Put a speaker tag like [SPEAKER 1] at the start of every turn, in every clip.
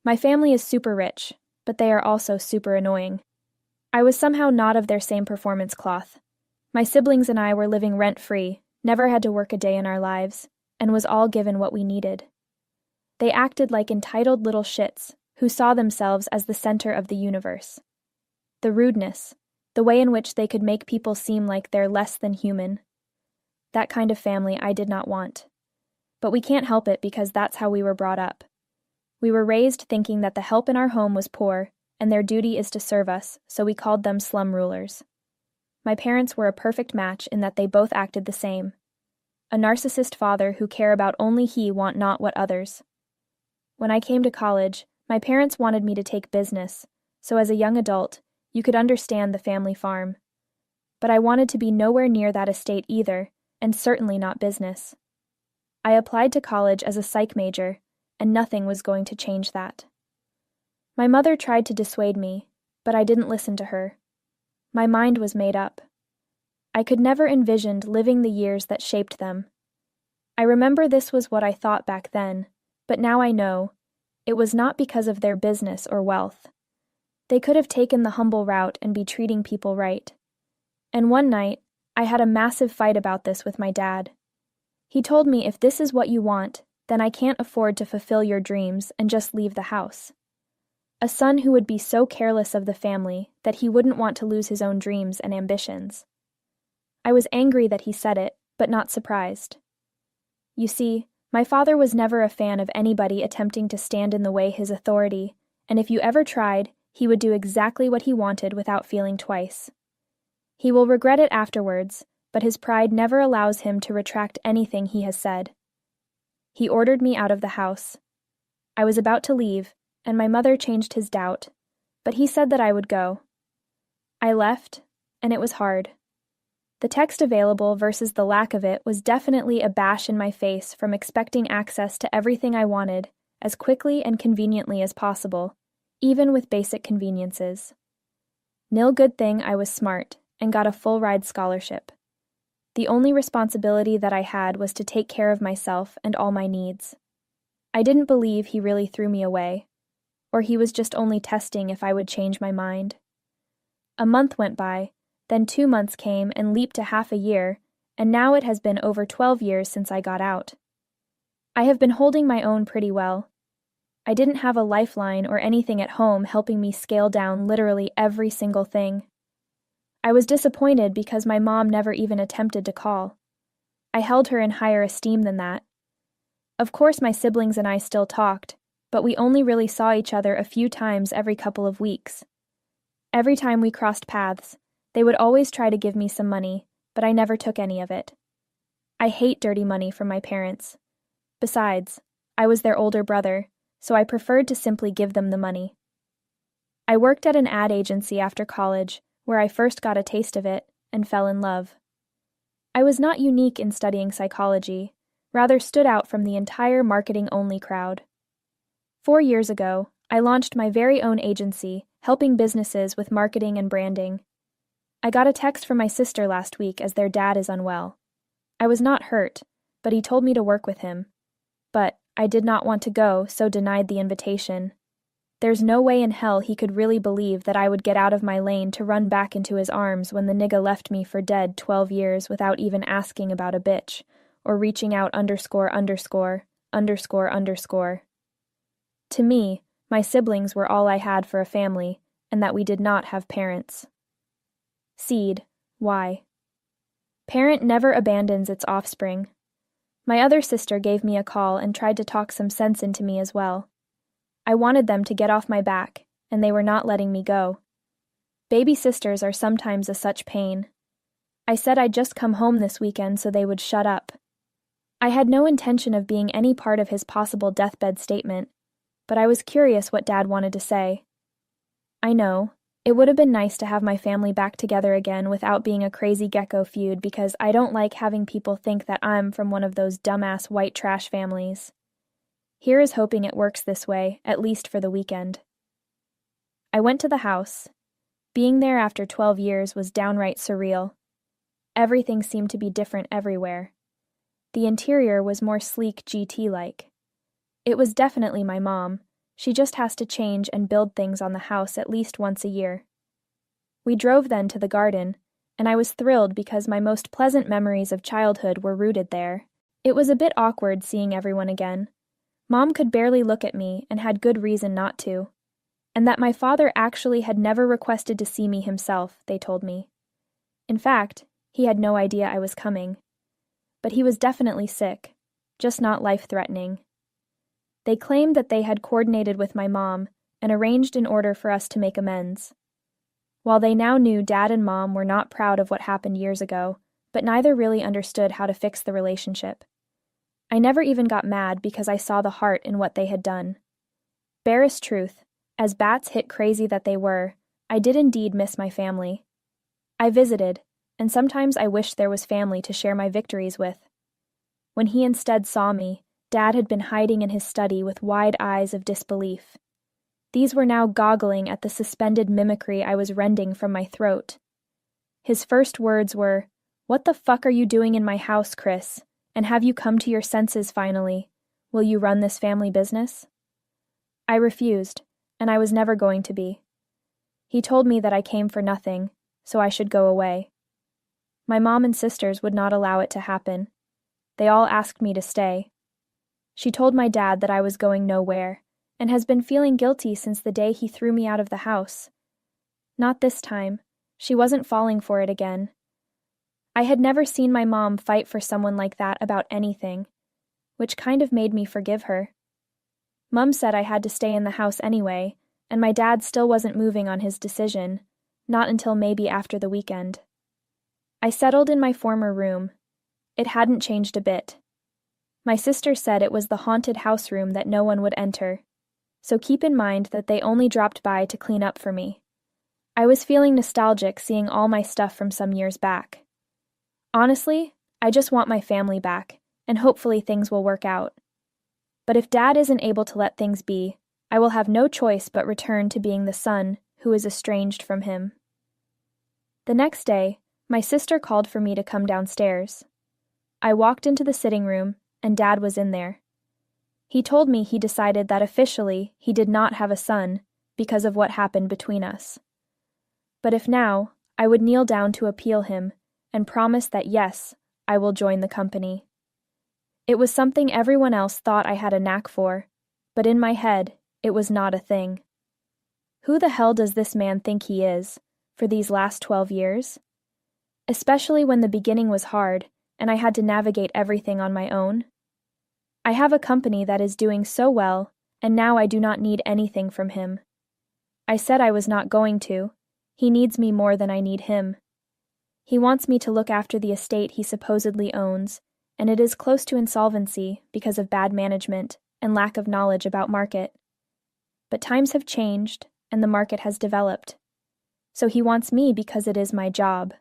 [SPEAKER 1] My family is super rich, but they are also super annoying. I was somehow not of their same performance cloth. My siblings and I were living rent-free, never had to work a day in our lives, and was all given what we needed. They acted like entitled little shits who saw themselves as the center of the universe. The rudeness, the way in which they could make people seem like they're less than human. That kind of family I did not want. But we can't help it because that's how we were brought up. We were raised thinking that the help in our home was poor, and their duty is to serve us, so we called them slum rulers. My parents were a perfect match in that they both acted the same. A narcissist father who care about only he want not what others. When I came to college, my parents wanted me to take business, so as a young adult, you could understand the family farm. But I wanted to be nowhere near that estate either, and certainly not business. I applied to college as a psych major, and nothing was going to change that. My mother tried to dissuade me, but I didn't listen to her. My mind was made up. I could never envisioned living the years that shaped them. I remember this was what I thought back then, but now I know. It was not because of their business or wealth. They could have taken the humble route and be treating people right. And one night, I had a massive fight about this with my dad. He told me if this is what you want, then I can't afford to fulfill your dreams and just leave the house. A son who would be so careless of the family that he wouldn't want to lose his own dreams and ambitions. I was angry that he said it, but not surprised. You see, my father was never a fan of anybody attempting to stand in the way his authority, and if you ever tried, he would do exactly what he wanted without feeling twice. He will regret it afterwards, but his pride never allows him to retract anything he has said. He ordered me out of the house. I was about to leave, and my mother changed his doubt, but he said that I would go. I left, and it was hard. The text available versus the lack of it was definitely a bash in my face from expecting access to everything I wanted as quickly and conveniently as possible, even with basic conveniences. Nil good thing I was smart and got a full-ride scholarship. The only responsibility that I had was to take care of myself and all my needs. I didn't believe he really threw me away, or he was just only testing if I would change my mind. A month went by, then 2 months came and leaped to half a year, and now it has been over 12 years since I got out. I have been holding my own pretty well. I didn't have a lifeline or anything at home helping me scale down literally every single thing. I was disappointed because my mom never even attempted to call. I held her in higher esteem than that. Of course my siblings and I still talked, but we only really saw each other a few times every couple of weeks. Every time we crossed paths, they would always try to give me some money, but I never took any of it. I hate dirty money from my parents. Besides, I was their older brother, so I preferred to simply give them the money. I worked at an ad agency after college, where I first got a taste of it, and fell in love. I was not unique in studying psychology, rather stood out from the entire marketing-only crowd. 4 years ago, I launched my very own agency, helping businesses with marketing and branding. I got a text from my sister last week as their dad is unwell. I was not hurt, but he told me to work with him. But I did not want to go, so denied the invitation. There's no way in hell he could really believe that I would get out of my lane to run back into his arms when the nigga left me for dead 12 years without even asking about a bitch, or reaching out ________. To me, my siblings were all I had for a family, and that we did not have parents. Seed, why? Parent never abandons its offspring. My other sister gave me a call and tried to talk some sense into me as well. I wanted them to get off my back, and they were not letting me go. Baby sisters are sometimes a such pain. I said I'd just come home this weekend so they would shut up. I had no intention of being any part of his possible deathbed statement, but I was curious what Dad wanted to say. I know, it would have been nice to have my family back together again without being a crazy gecko feud because I don't like having people think that I'm from one of those dumbass white trash families. Here is hoping it works this way, at least for the weekend. I went to the house. Being there after 12 years was downright surreal. Everything seemed to be different everywhere. The interior was more sleek GT-like. It was definitely my mom. She just has to change and build things on the house at least once a year. We drove then to the garden, and I was thrilled because my most pleasant memories of childhood were rooted there. It was a bit awkward seeing everyone again. Mom could barely look at me and had good reason not to. And that my father actually had never requested to see me himself, they told me. In fact, he had no idea I was coming. But he was definitely sick, just not life-threatening. They claimed that they had coordinated with my mom and arranged in order for us to make amends. While they now knew Dad and Mom were not proud of what happened years ago, but neither really understood how to fix the relationship. I never even got mad because I saw the heart in what they had done. Barest truth, as bats hit crazy that they were, I did indeed miss my family. I visited, and sometimes I wished there was family to share my victories with. When he instead saw me, Dad had been hiding in his study with wide eyes of disbelief. These were now goggling at the suspended mimicry I was rending from my throat. His first words were, "What the fuck are you doing in my house, Chris? And have you come to your senses finally? Will you run this family business?" I refused, and I was never going to be. He told me that I came for nothing, so I should go away. My mom and sisters would not allow it to happen. They all asked me to stay. She told my dad that I was going nowhere, and has been feeling guilty since the day he threw me out of the house. Not this time. She wasn't falling for it again. I had never seen my mom fight for someone like that about anything, which kind of made me forgive her. Mum said I had to stay in the house anyway, and my dad still wasn't moving on his decision, not until maybe after the weekend. I settled in my former room. It hadn't changed a bit. My sister said it was the haunted house room that no one would enter, so keep in mind that they only dropped by to clean up for me. I was feeling nostalgic seeing all my stuff from some years back. Honestly, I just want my family back, and hopefully things will work out. But if Dad isn't able to let things be, I will have no choice but return to being the son who is estranged from him. The next day, my sister called for me to come downstairs. I walked into the sitting room, and Dad was in there. He told me he decided that officially he did not have a son because of what happened between us. But if now, I would kneel down to appeal him and promise that yes, I will join the company. It was something everyone else thought I had a knack for, but in my head, it was not a thing. Who the hell does this man think he is, for these last 12 years? Especially when the beginning was hard, and I had to navigate everything on my own. I have a company that is doing so well, and now I do not need anything from him. I said I was not going to. He needs me more than I need him. He wants me to look after the estate he supposedly owns, and it is close to insolvency because of bad management and lack of knowledge about market. But times have changed, and the market has developed. So he wants me because it is my job.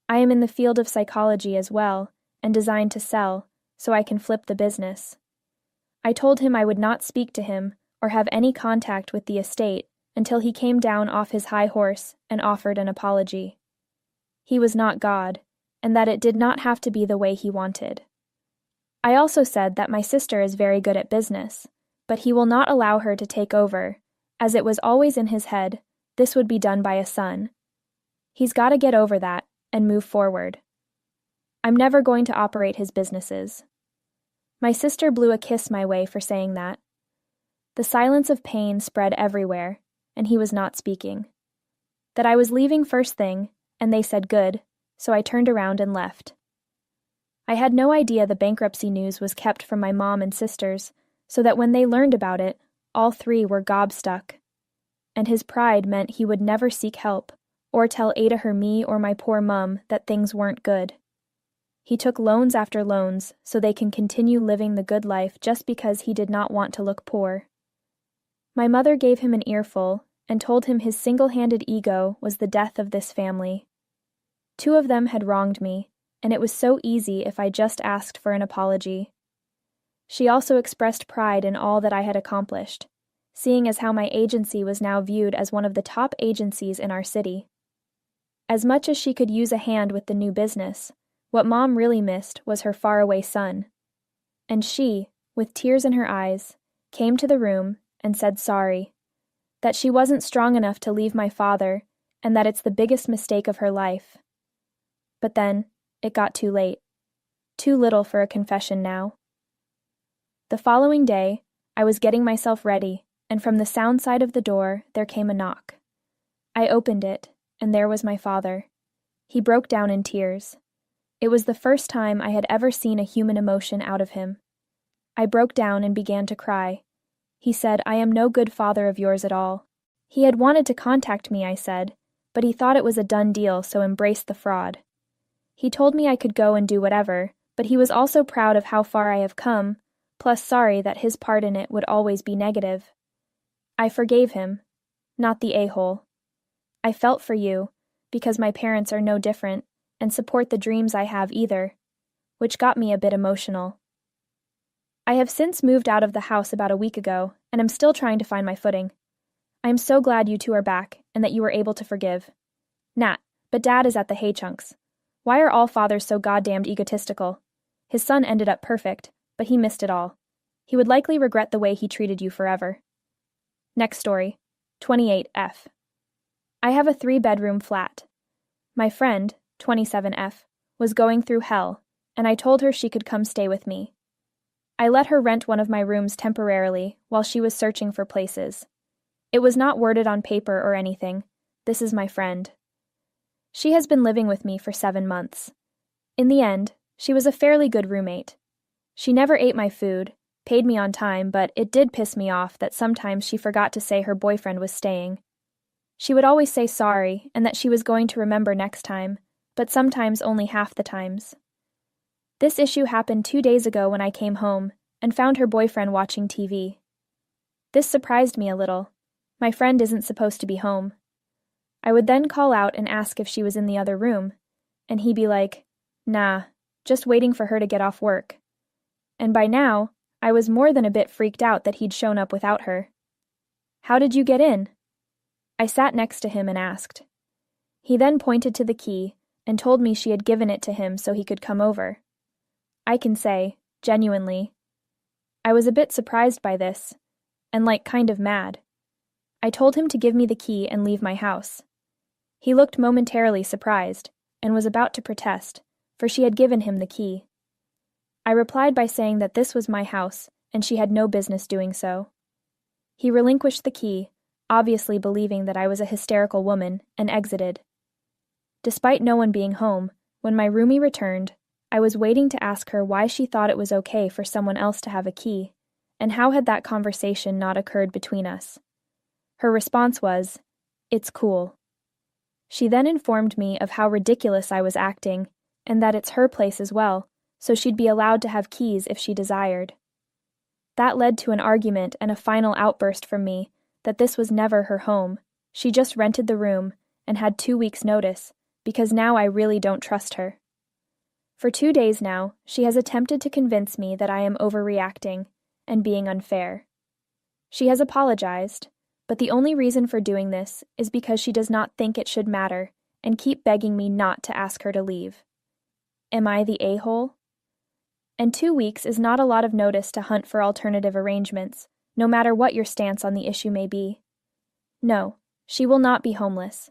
[SPEAKER 1] I am in the field of psychology as well, and designed to sell, so I can flip the business. I told him I would not speak to him or have any contact with the estate until he came down off his high horse and offered an apology. He was not God, and that it did not have to be the way he wanted. I also said that my sister is very good at business, but he will not allow her to take over, as it was always in his head, this would be done by a son. He's got to get over that and move forward. I'm never going to operate his businesses. My sister blew a kiss my way for saying that. The silence of pain spread everywhere, and he was not speaking. That I was leaving first thing, and they said good, so I turned around and left. I had no idea the bankruptcy news was kept from my mom and sisters, so that when they learned about it, all three were gobstuck. And his pride meant he would never seek help, or tell Ada or me or my poor mum that things weren't good. He took loans after loans so they can continue living the good life just because he did not want to look poor. My mother gave him an earful and told him his single-handed ego was the death of this family. 2 of them had wronged me, and it was so easy if I just asked for an apology. She also expressed pride in all that I had accomplished, seeing as how my agency was now viewed as one of the top agencies in our city. As much as she could use a hand with the new business, what Mom really missed was her faraway son. And she, with tears in her eyes, came to the room and said sorry. That she wasn't strong enough to leave my father, and that it's the biggest mistake of her life. But then, it got too late. Too little for a confession now. The following day, I was getting myself ready, and from the sound side of the door, there came a knock. I opened it, and there was my father. He broke down in tears. It was the first time I had ever seen a human emotion out of him. I broke down and began to cry. He said, "I am no good father of yours at all." He had wanted to contact me, I said, but he thought it was a done deal, so embraced the fraud. He told me I could go and do whatever, but he was also proud of how far I have come, plus sorry that his part in it would always be negative. I forgave him, not the a-hole. I felt for you, because my parents are no different, and support the dreams I have either, which got me a bit emotional. I have since moved out of the house about a week ago, and am still trying to find my footing. I am so glad you two are back, and that you were able to forgive. Nat, but Dad is at the hay chunks. Why are all fathers so goddamned egotistical? His son ended up perfect, but he missed it all. He would likely regret the way he treated you forever. Next story, 28F. I have a 3-bedroom flat. My friend, 27F, was going through hell, and I told her she could come stay with me. I let her rent one of my rooms temporarily while she was searching for places. It was not worded on paper or anything. This is my friend. She has been living with me for 7 months. In the end, she was a fairly good roommate. She never ate my food, paid me on time, but it did piss me off that sometimes she forgot to say her boyfriend was staying. She would always say sorry and that she was going to remember next time, but sometimes only half the times. This issue happened 2 days ago when I came home and found her boyfriend watching TV. This surprised me a little. My friend isn't supposed to be home. I would then call out and ask if she was in the other room, and he'd be like, "Nah, just waiting for her to get off work." And by now, I was more than a bit freaked out that he'd shown up without her. "How did you get in?" I sat next to him and asked. He then pointed to the key and told me she had given it to him so he could come over. I can say, genuinely, I was a bit surprised by this, and kind of mad. I told him to give me the key and leave my house. He looked momentarily surprised, and was about to protest, for she had given him the key. I replied by saying that this was my house, and she had no business doing so. He relinquished the key, obviously believing that I was a hysterical woman, and exited. Despite no one being home, when my roomie returned, I was waiting to ask her why she thought it was okay for someone else to have a key, and how had that conversation not occurred between us. Her response was, "It's cool." She then informed me of how ridiculous I was acting, and that it's her place as well, so she'd be allowed to have keys if she desired. That led to an argument and a final outburst from me that this was never her home. She just rented the room and had 2 weeks' notice, because now I really don't trust her. For 2 days now, she has attempted to convince me that I am overreacting and being unfair. She has apologized, but the only reason for doing this is because she does not think it should matter and keep begging me not to ask her to leave. Am I the a-hole? And 2 weeks is not a lot of notice to hunt for alternative arrangements, no matter what your stance on the issue may be. No, she will not be homeless.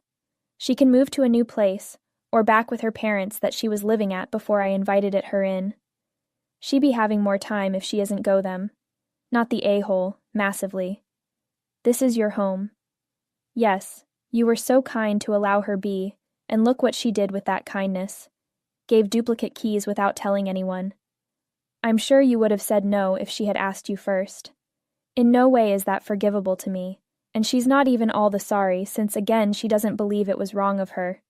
[SPEAKER 1] She can move to a new place, or back with her parents that she was living at before I invited her in. She be having more time if she isn't go them. Not the a-hole, massively. This is your home. Yes, you were so kind to allow her be, and look what she did with that kindness. Gave duplicate keys without telling anyone. I'm sure you would have said no if she had asked you first. In no way is that forgivable to me, and she's not even all the sorry since again she doesn't believe it was wrong of her.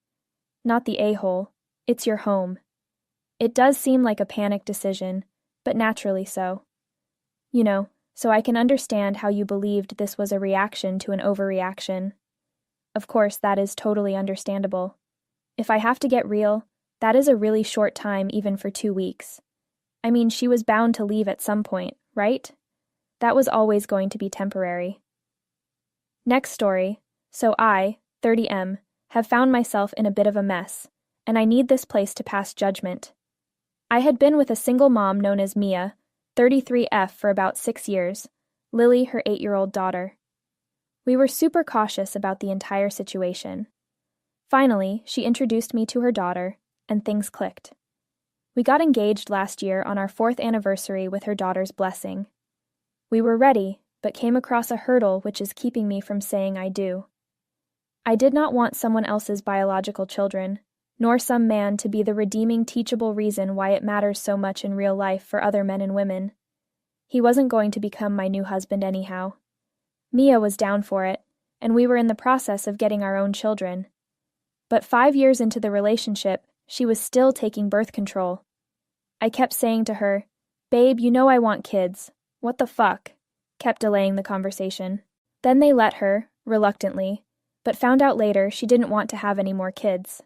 [SPEAKER 1] Not the a-hole, it's your home. It does seem like a panic decision, but naturally so. You know, so I can understand how you believed this was a reaction to an overreaction. Of course, that is totally understandable. If I have to get real, that is a really short time even for 2 weeks. I mean, she was bound to leave at some point, right? That was always going to be temporary. Next story. So I, 30M, have found myself in a bit of a mess, and I need this place to pass judgment. I had been with a single mom known as Mia, 33F, for about 6 years, Lily, her 8-year-old daughter. We were super cautious about the entire situation. Finally, she introduced me to her daughter, and things clicked. We got engaged last year on our 4th anniversary with her daughter's blessing. We were ready, but came across a hurdle which is keeping me from saying I do. I did not want someone else's biological children, nor some man to be the redeeming, teachable reason why it matters so much in real life for other men and women. He wasn't going to become my new husband anyhow. Mia was down for it, and we were in the process of getting our own children. But 5 years into the relationship, she was still taking birth control. I kept saying to her, "Babe, you know I want kids. What the fuck?" Kept delaying the conversation. Then they let her, reluctantly, but found out later she didn't want to have any more kids.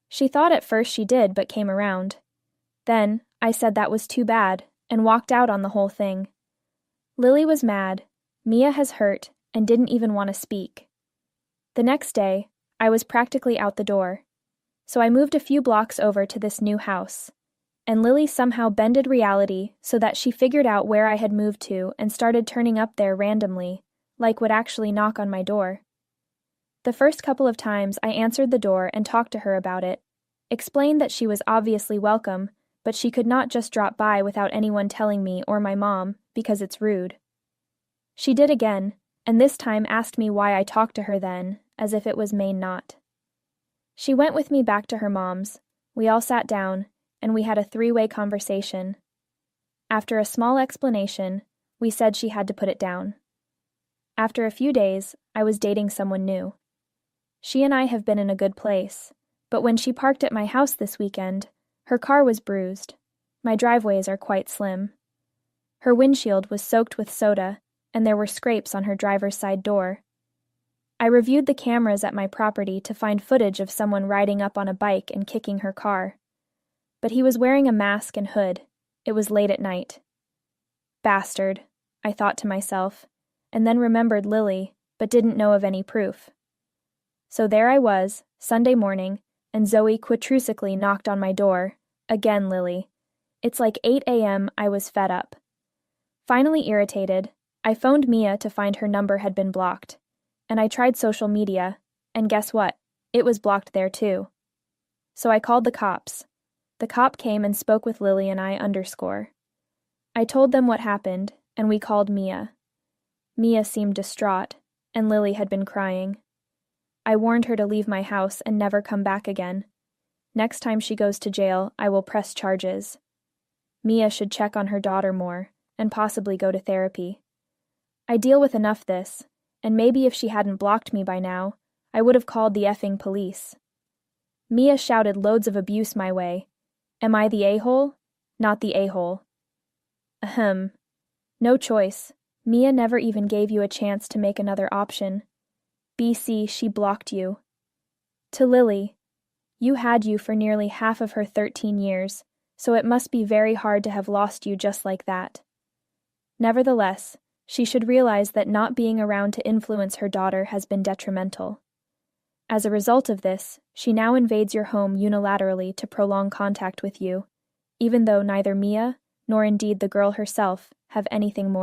[SPEAKER 1] She thought at first she did, but came around. Then, I said that was too bad, and walked out on the whole thing. Lily was mad, Mia has hurt, and didn't even want to speak. The next day, I was practically out the door. So I moved a few blocks over to this new house, and Lily somehow bended reality so that she figured out where I had moved to and started turning up there randomly, like would actually knock on my door. The first couple of times I answered the door and talked to her about it, explained that she was obviously welcome, but she could not just drop by without anyone telling me or my mom, because it's rude. She did again, and this time asked me why I talked to her then, as if it was Maine not. She went with me back to her mom's. We all sat down, and we had a 3-way conversation. After a small explanation, we said she had to put it down. After a few days, I was dating someone new. She and I have been in a good place, but when she parked at my house this weekend, her car was bruised. My driveways are quite slim. Her windshield was soaked with soda, and there were scrapes on her driver's side door. I reviewed the cameras at my property to find footage of someone riding up on a bike and kicking her car. But he was wearing a mask and hood. It was late at night. Bastard, I thought to myself, and then remembered Lily, but didn't know of any proof. So there I was, Sunday morning, and Zoe quadrusically knocked on my door. Again, Lily. It's like 8 a.m. I was fed up. Finally irritated, I phoned Mia to find her number had been blocked. And I tried social media, and guess what? It was blocked there too. So I called the cops. The cop came and spoke with Lily and I _. I told them what happened, and we called Mia. Mia seemed distraught, and Lily had been crying. I warned her to leave my house and never come back again. Next time she goes to jail, I will press charges. Mia should check on her daughter more, and possibly go to therapy. I deal with enough this, and maybe if she hadn't blocked me by now, I would have called the effing police. Mia shouted loads of abuse my way. Am I the a-hole? Not the a-hole. Ahem. No choice. Mia never even gave you a chance to make another option. BC, she blocked you. To Lily, you had you for nearly half of her 13 years, so it must be very hard to have lost you just like that. Nevertheless, she should realize that not being around to influence her daughter has been detrimental. As a result of this, she now invades your home unilaterally to prolong contact with you, even though neither Mia, nor indeed the girl herself, have anything more